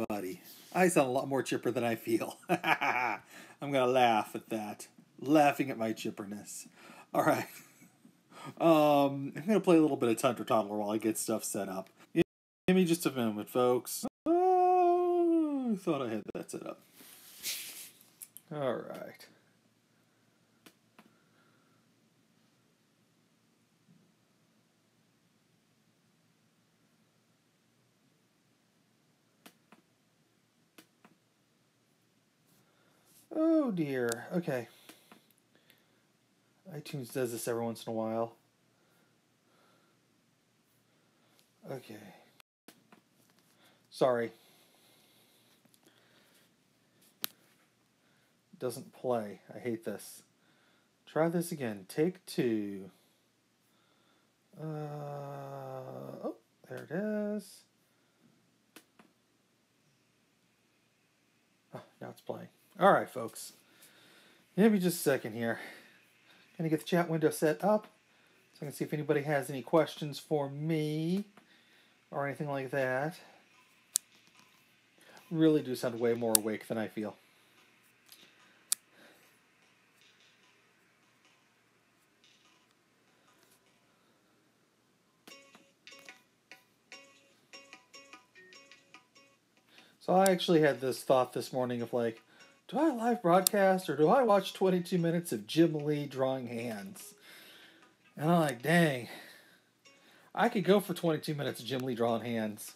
buddy. I sound a lot more chipper than I feel. I'm going to laugh at that. Laughing at my chipperness. Alright. I'm going to play a little bit of Tundra Toddler while I get stuff set up. Give me just a moment, folks. Oh, I thought I had that set up. Alright. Oh dear. Okay. iTunes does this every once in a while. Okay. Sorry. Doesn't play. I hate this. Try this again. Take 2. Oh, there it is. Oh, now it's playing. Alright, folks. Give me just a second here. Gonna get the chat window set up so I can see if anybody has any questions for me or anything like that. Really do sound way more awake than I feel. So I actually had this thought this morning of like, do I live broadcast or do I watch 22 minutes of Jim Lee drawing hands? And I'm like, dang, I could go for 22 minutes of Jim Lee drawing hands.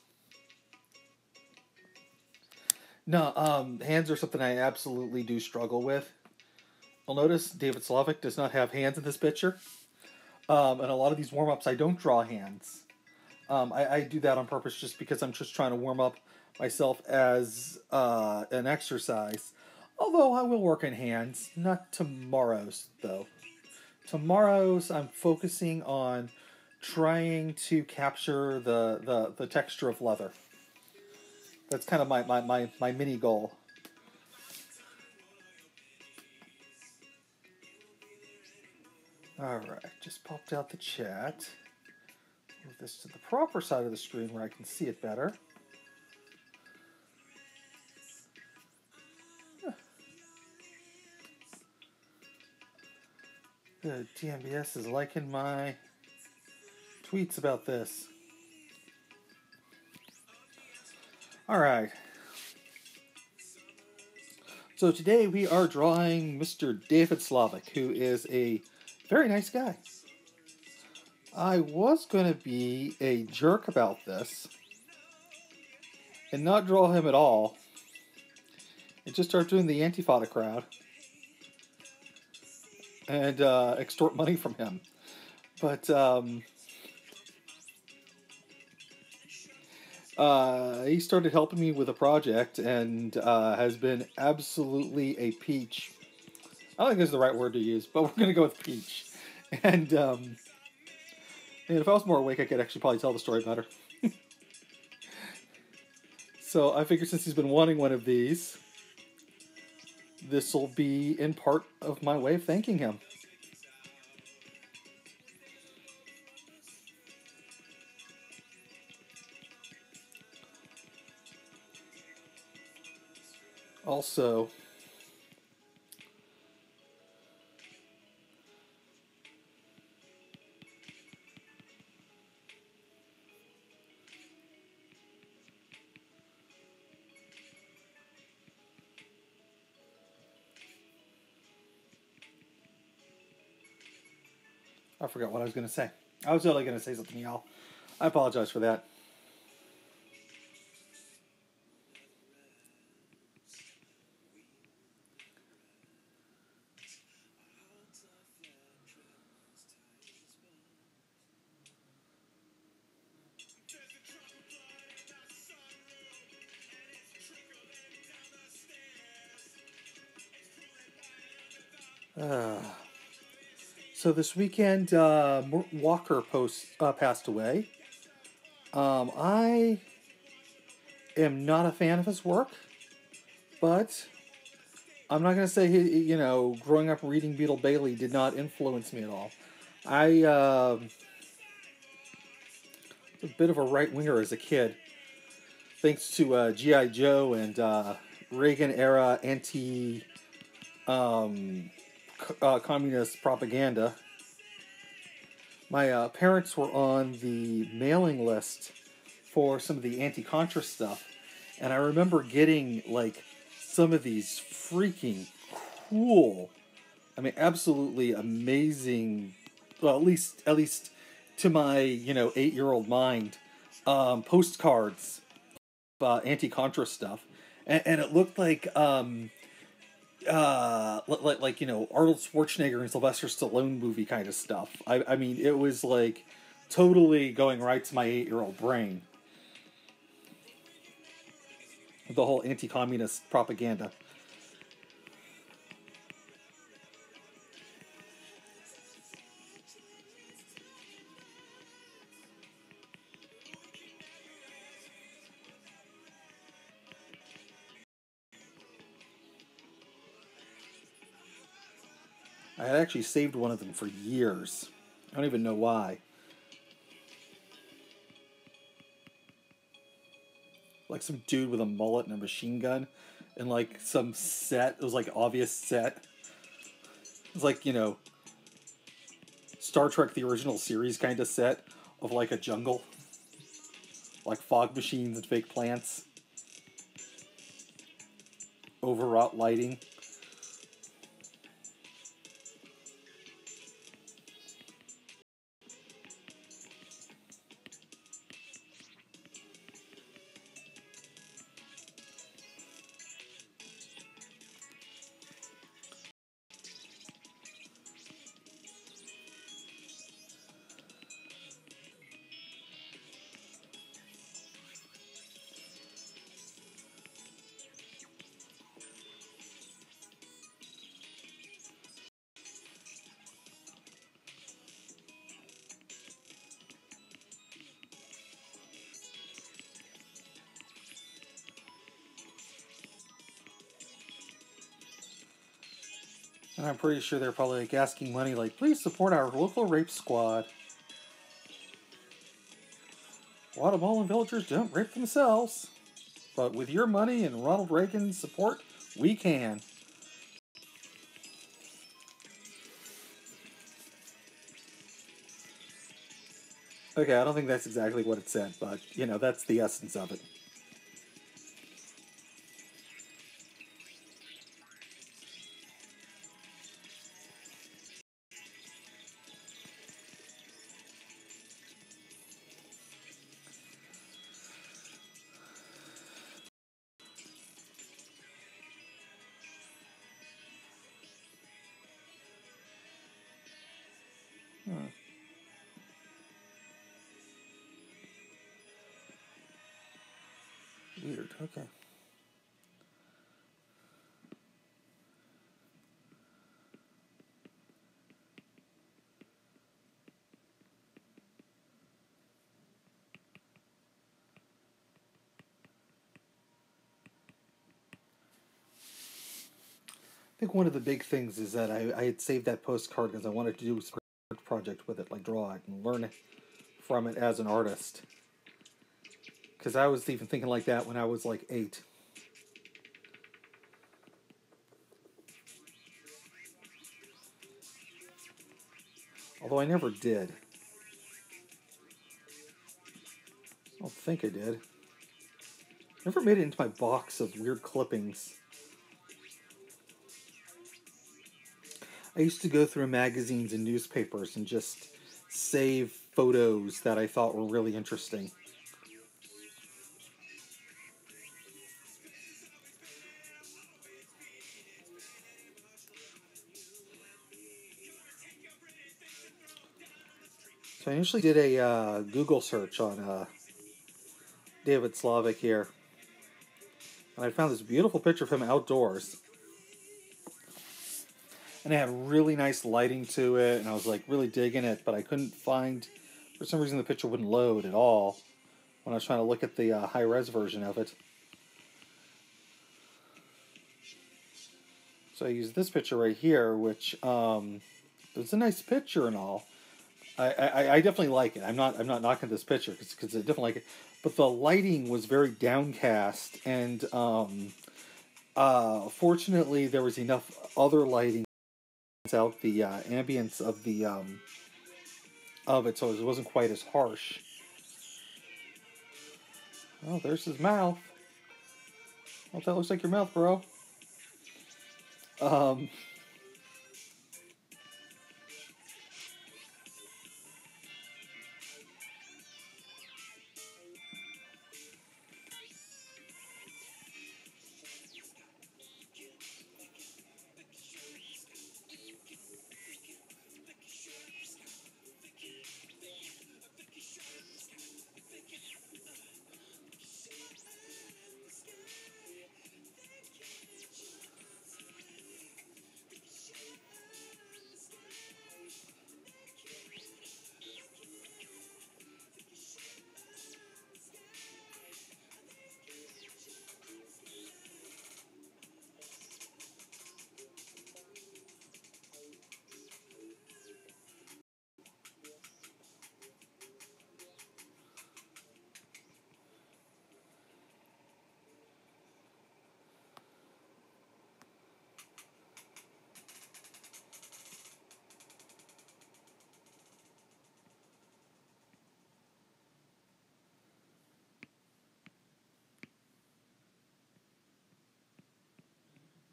No, hands are something I absolutely do struggle with. You'll notice David Slavick does not have hands in this picture. And a lot of these warm-ups, I don't draw hands. I do that on purpose just because I'm just trying to warm up myself as an exercise. Although I will work in hands. Not tomorrow's, though. Tomorrow's, I'm focusing on trying to capture the texture of leather. That's kind of my mini goal. Alright, just popped out the chat. Move this to the proper side of the screen where I can see it better. Good, TMBS is liking my tweets about this. Alright. So today we are drawing Mr. David Slavick, who is a very nice guy. I was going to be a jerk about this and not draw him at all and just start doing the Antifada crowd and extort money from him. But he started helping me with a project and has been absolutely a peach. I don't think this is the right word to use, but we're going to go with peach. And if I was more awake, I could actually probably tell the story better. So I figured since he's been wanting one of these, this will be in part of my way of thanking him. Also, I forgot what I was going to say. I was totally going to say something, y'all. I apologize for that. So this weekend, Walker passed away. I am not a fan of his work, but I'm not going to say, growing up reading Beetle Bailey did not influence me at all. I was a bit of a right-winger as a kid. thanks to G.I. Joe and Reagan-era anti-communist propaganda, my parents were on the mailing list for some of the anti-Contra stuff, and I remember getting like some of these freaking cool, I mean, absolutely amazing. Well, at least to my 8-year-old mind, postcards, anti-Contra stuff, and it looked like Arnold Schwarzenegger and Sylvester Stallone movie kind of stuff. I mean, it was like totally going right to my 8-year-old brain. The whole anti-communist propaganda. I had actually saved one of them for years. I don't even know why. Like some dude with a mullet and a machine gun, and like some set. It was like obvious set. It was like Star Trek the original series kind of set of like a jungle, like fog machines and fake plants, overwrought lighting. And I'm pretty sure they're probably like asking money, like, please support our local rape squad. Guatemalan villagers don't rape themselves, but with your money and Ronald Reagan's support, we can. Okay, I don't think that's exactly what it said, but, that's the essence of it. Huh. Weird, okay. I think one of the big things is that I had saved that postcard because I wanted to do a project with it, like draw it and learn from it as an artist. Because I was even thinking like that when I was like 8. Although I never did. I don't think I did. Never made it into my box of weird clippings. I used to go through magazines and newspapers and just save photos that I thought were really interesting. So I initially did a Google search on David Slavick here. And I found this beautiful picture of him outdoors. And it had really nice lighting to it, and I was like really digging it, but I couldn't find, for some reason the picture wouldn't load at all when I was trying to look at the high-res version of it. So I used this picture right here, which it's a nice picture and all. I definitely like it. I'm not knocking this picture because I definitely like it, but the lighting was very downcast, and fortunately there was enough other lighting out the ambience of it, so it wasn't quite as harsh. Oh, there's his mouth. Oh, that looks like your mouth, bro. Um,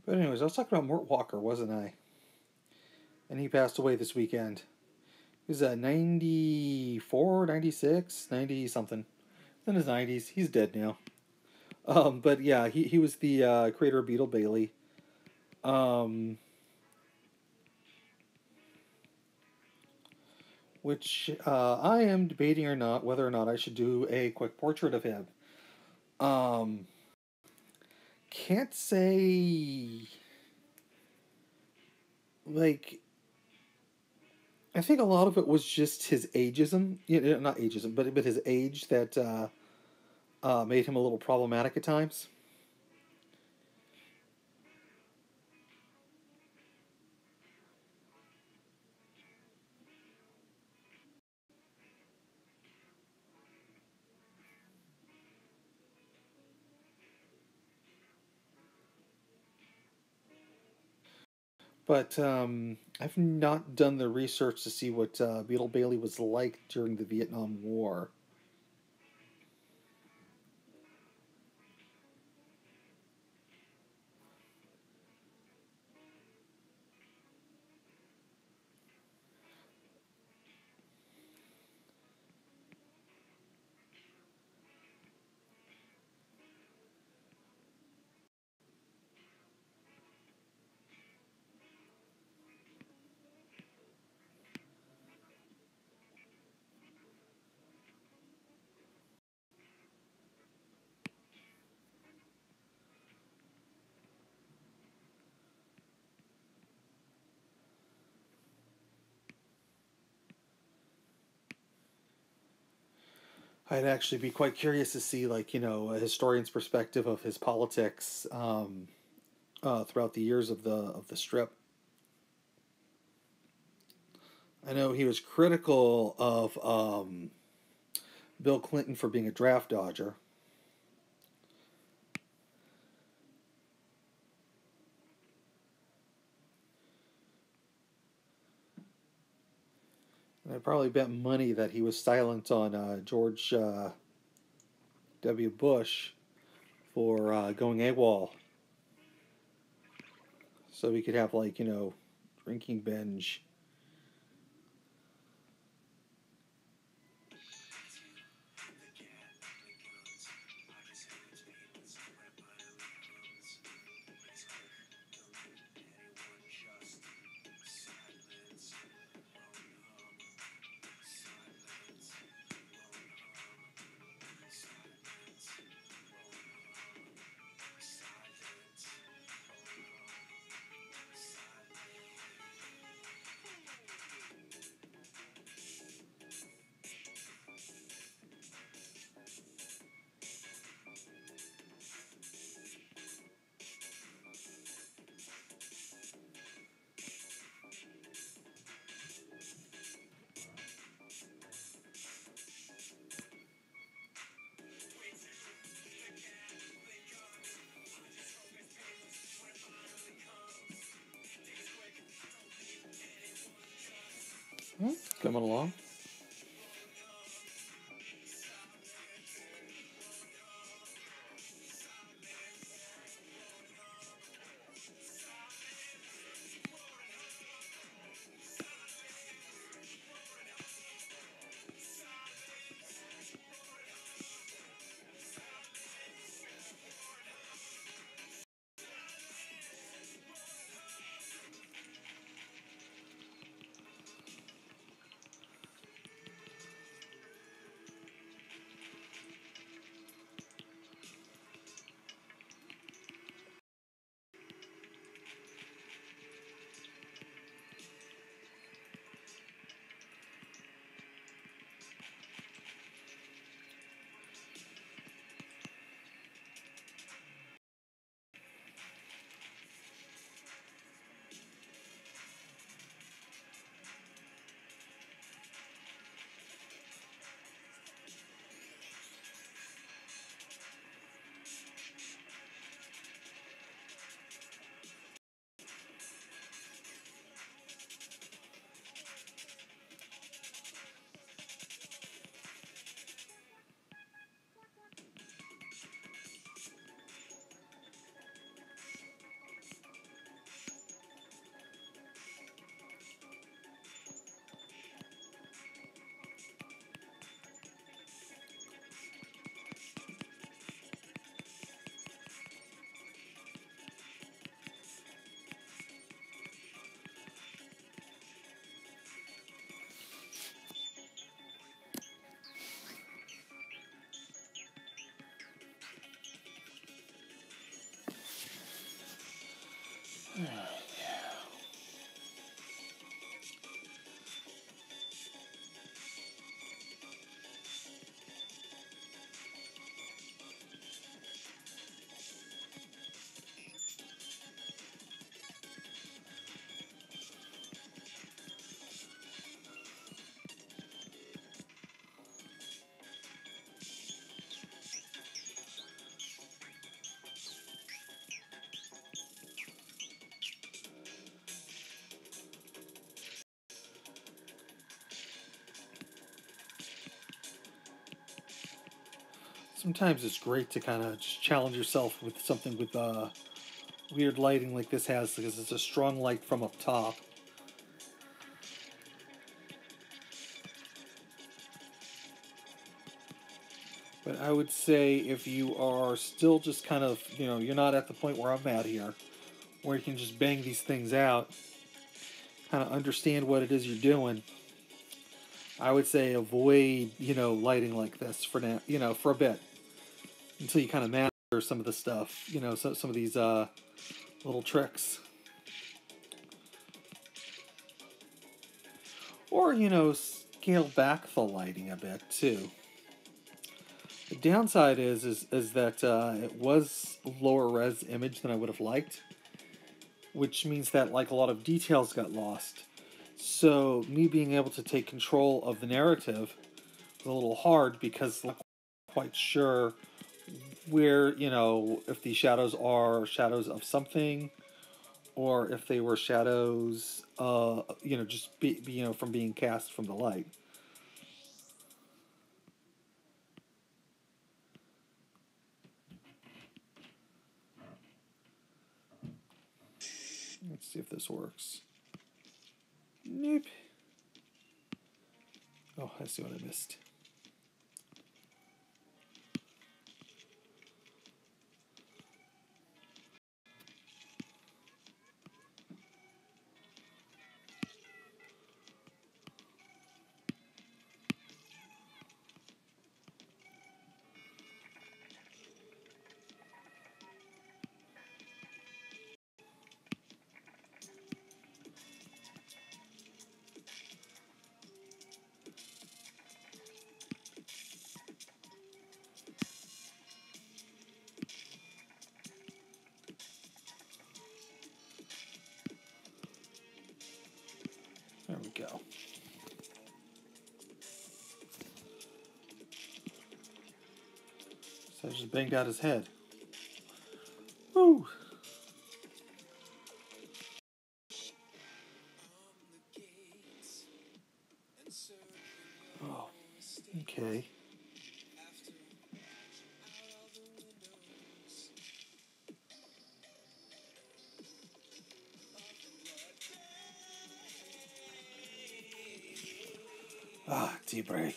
but anyways, I was talking about Mort Walker, wasn't I? And he passed away this weekend. He was 94, 96, 90 something. In his 90s. He's dead now. But yeah, he was the creator of Beetle Bailey. Which I am debating or not whether or not I should do a quick portrait of him. Can't say, like, I think a lot of it was just his ageism, not ageism, but his age that made him a little problematic at times. But I've not done the research to see what Beetle Bailey was like during the Vietnam War. I'd actually be quite curious to see, like, a historian's perspective of his politics throughout the years of the strip. I know he was critical of Bill Clinton for being a draft dodger. And I probably bet money that he was silent on George W. Bush for going AWOL, so he could have, like, drinking binge. Coming along. Sometimes it's great to kind of just challenge yourself with something with weird lighting like this has, because it's a strong light from up top. But I would say if you are still just kind of, you're not at the point where I'm at here, where you can just bang these things out, kind of understand what it is you're doing, I would say avoid, lighting like this for now, for a bit, until you kind of master some of the stuff, some of these little tricks. Or, scale back the lighting a bit, too. The downside is that it was a lower res image than I would have liked, which means that like a lot of details got lost. So me being able to take control of the narrative was a little hard, because I'm not quite sure where, if these shadows are shadows of something, or if they were shadows, just from being cast from the light. Let's see if this works. Nope. Oh, I see what I missed. There we go. So I just banged out his head. Woo! tea break.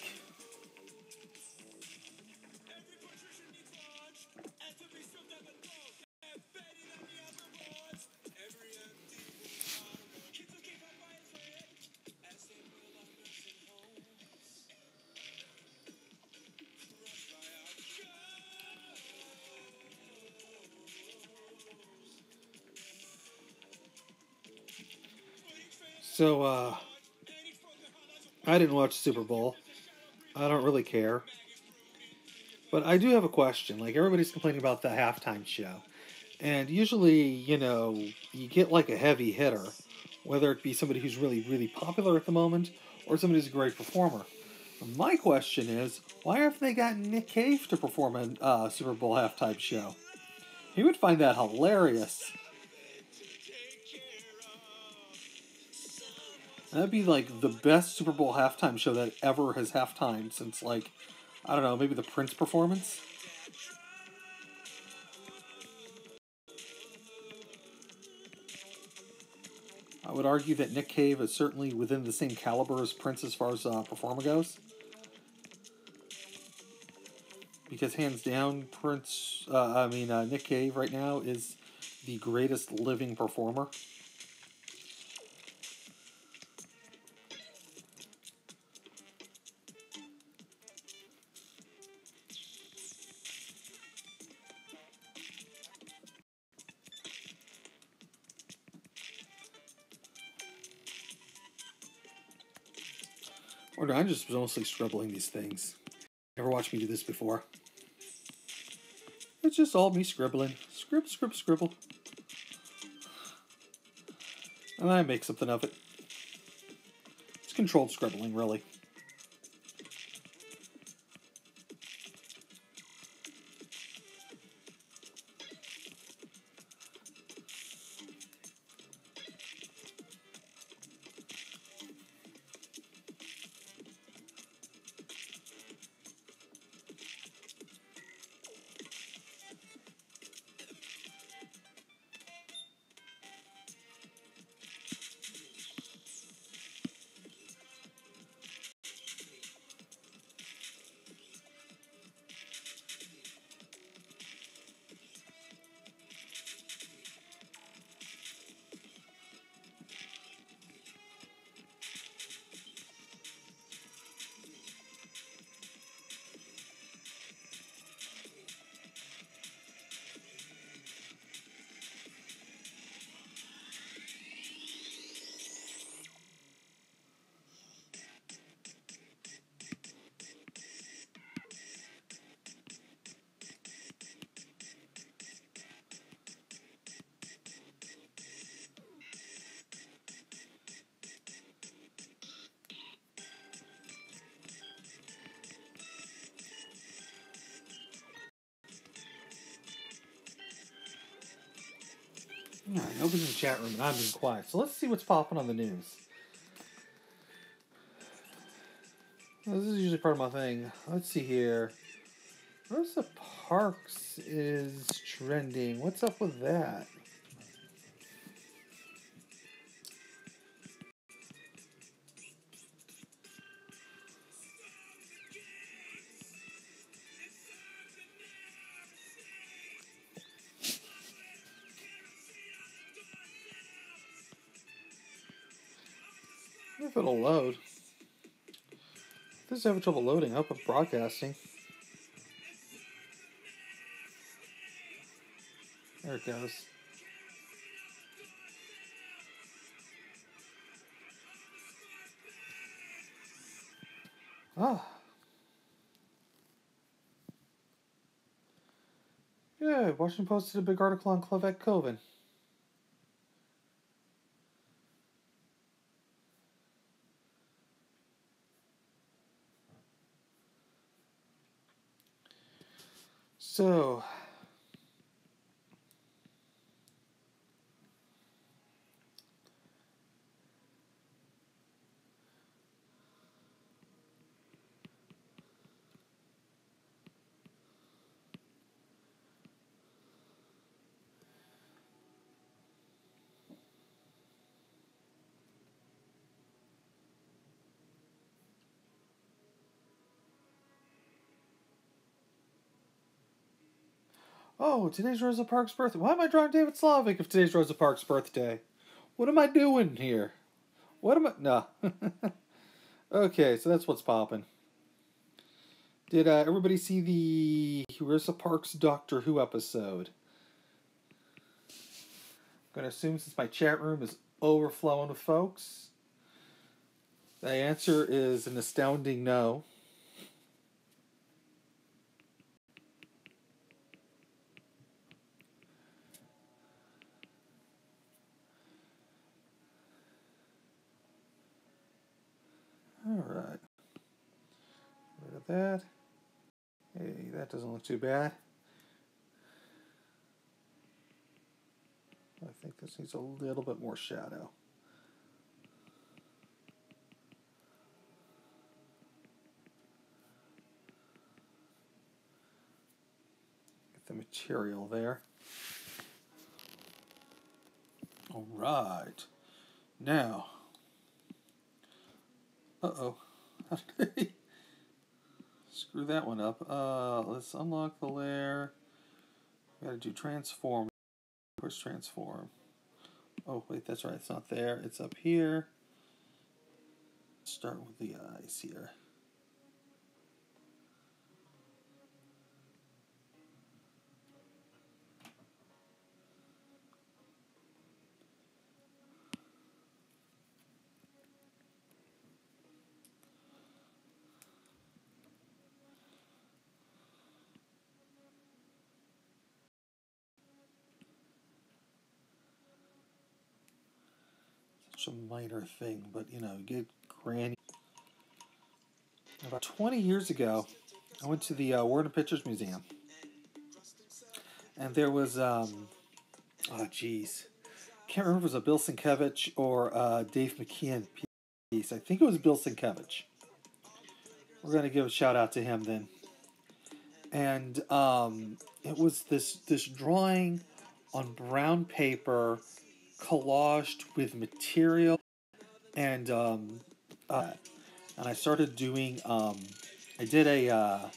So, I didn't watch Super Bowl. I don't really care. But I do have a question. Like, everybody's complaining about the halftime show. And usually, you get like a heavy hitter, whether it be somebody who's really, really popular at the moment or somebody who's a great performer. My question is, why haven't they gotten Nick Cave to perform a Super Bowl halftime show? He would find that hilarious. That'd be like the best Super Bowl halftime show that ever has halftime since, like, I don't know, maybe the Prince performance? I would argue that Nick Cave is certainly within the same caliber as Prince as far as performer goes. Because hands down, Nick Cave right now is the greatest living performer. Or I'm just mostly scribbling these things. Never watched me do this before. It's just all me scribbling. Scribble, scribble, scribble. And then I make something of it. It's controlled scribbling, really. Alright, nobody's in the chat room and I'm being quiet. So let's see what's popping on the news. Well, this is usually part of my thing. Let's see here. Rosa Parks is trending. What's up with that? If it'll load. If this is having trouble loading, up with broadcasting. There it goes. Ah. Yeah, Washington posted a big article on Slavick Coven. So, Oh, today's Rosa Parks' birthday. Why am I drawing David Slavick if today's Rosa Parks' birthday? What am I doing here? What am I... No. Okay, so that's what's popping. Did everybody see the Rosa Parks Doctor Who episode? I'm going to assume since my chat room is overflowing with folks, the answer is an astounding no. Alright. Rid of that. Hey, that doesn't look too bad. I think this needs a little bit more shadow. Get the material there. Alright. Now. Uh-oh. Screw that one up. Let's unlock the layer. Gotta do transform. Where's transform? Oh, wait, that's right. It's not there. It's up here. Start with the eyes here. Such a minor thing, but you know, get granny. About 20 years ago, I went to the Word and Pictures Museum, and there was oh geez, can't remember if it was a Bill Sienkiewicz or Dave McKeon piece. I think it was Bill Sienkiewicz. We're gonna give a shout out to him then. And it was this drawing on brown paper, collaged with material, and I started doing. I did a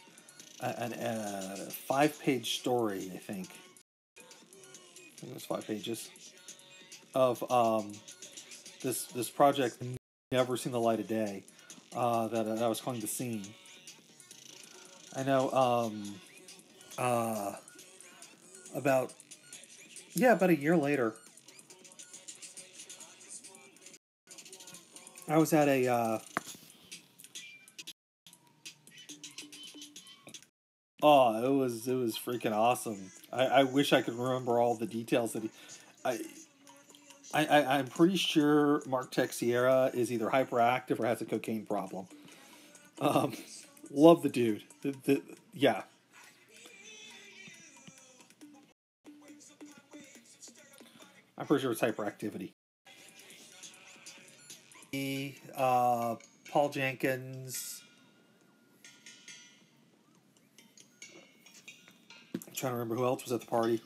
5-page story. I think it was 5 pages of this project never seen the light of day that I was calling The Scene. I know about a year later, I was at a it was freaking awesome. I wish I could remember all the details that I'm pretty sure Mark Texiera is either hyperactive or has a cocaine problem. Love the dude. Yeah. I'm pretty sure it's hyperactivity. Paul Jenkins. I'm trying to remember who else was at the party.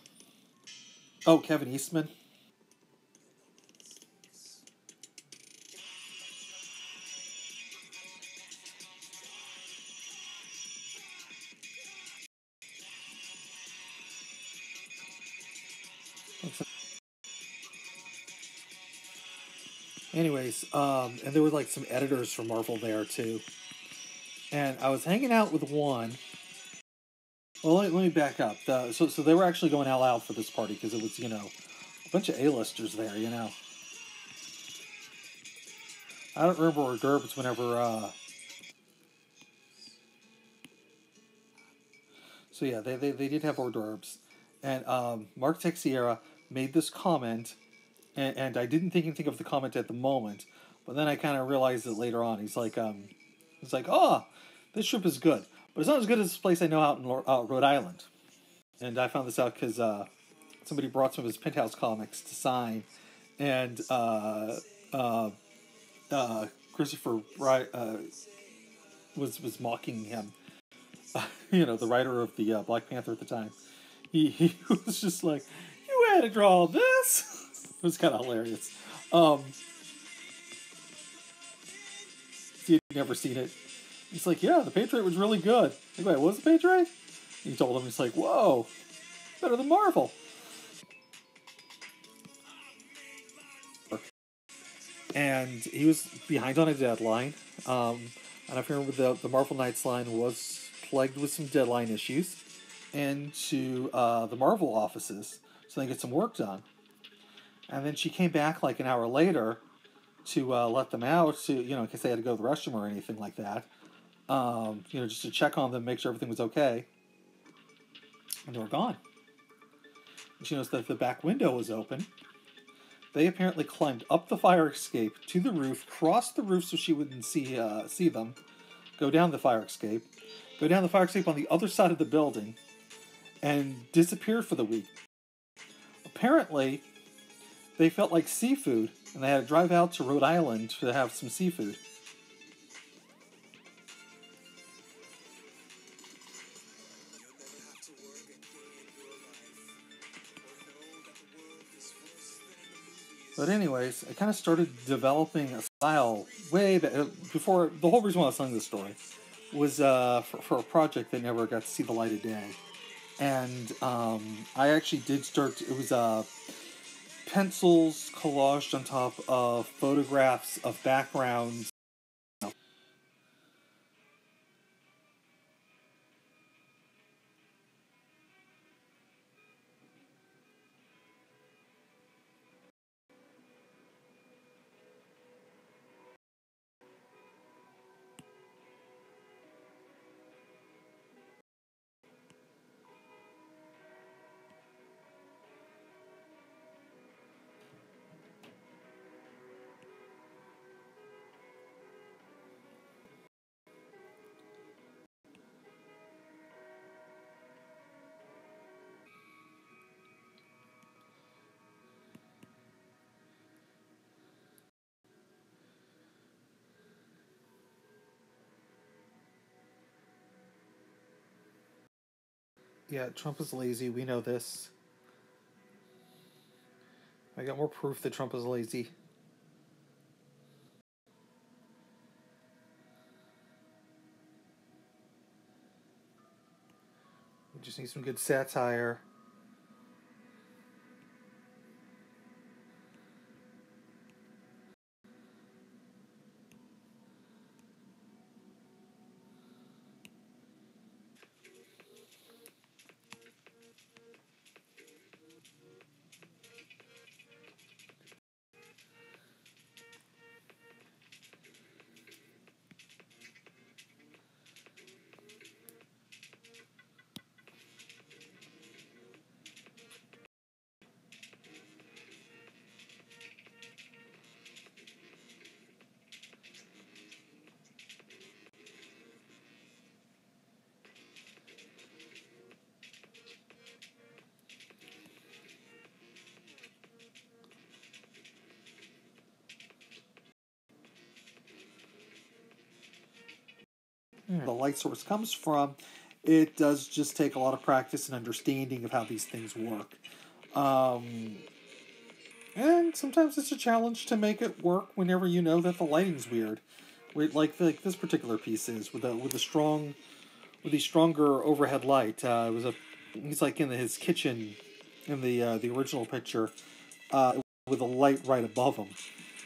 Oh, Kevin Eastman. Anyways, and there were like some editors from Marvel there too. And I was hanging out with one. Well, let me back up. So they were actually going all out for this party because it was, you know, a bunch of A-listers there, you know. I don't remember hors d'oeuvres whenever. So yeah, they did have hors d'oeuvres, and Mark Texiera made this comment, and I didn't think anything of the comment at the moment, but then I kind of realized it later on. He's like, oh, this trip is good, but it's not as good as this place I know out in Rhode Island. And I found this out because somebody brought some of his Penthouse comics to sign, and Christopher Wright was mocking him. You know, the writer of the Black Panther at the time. He was just like, you had to draw this? It was kind of hilarious. He had never seen it. He's like, yeah, the Patriot was really good. Like, wait, what was the Patriot? He told him, he's like, whoa. Better than Marvel. And he was behind on a deadline. And I remember the Marvel Knights line was plagued with some deadline issues. And to the Marvel offices so they could get some work done. And then she came back like an hour later to let them out, to, you know, in case they had to go to the restroom or anything like that. You know, just to check on them, make sure everything was okay. And they were gone. And she noticed that the back window was open. They apparently climbed up the fire escape to the roof, crossed the roof so she wouldn't see them, go down the fire escape on the other side of the building, and disappeared for the week. Apparently, they felt like seafood, and they had to drive out to Rhode Island to have some seafood. But anyways, I kind of started developing a style way that, before, the whole reason why I was telling this story was for a project that never got to see the light of day. And I actually did start, it was pencils collaged on top of photographs of backgrounds. Yeah, Trump is lazy. We know this. I got more proof that Trump is lazy. We just need some good satire. The light source comes from, it does just take a lot of practice and understanding of how these things work. And sometimes it's a challenge to make it work whenever you know that the lighting's weird. Like this particular piece is with a stronger overhead light. He's like in his kitchen in the original picture, with a light right above him.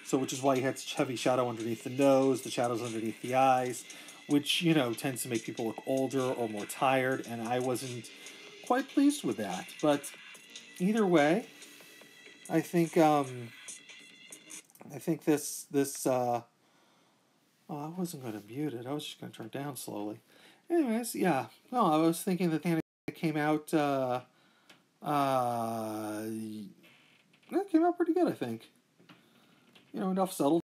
So, which is why he had such heavy shadow underneath the nose, the shadows underneath the eyes, which, you know, tends to make people look older or more tired, and I wasn't quite pleased with that. But either way, I think this oh, I wasn't going to mute it. I was just going to turn it down slowly. Anyways, yeah. No, I was thinking that the anime came out it came out pretty good, I think. You know, enough subtlety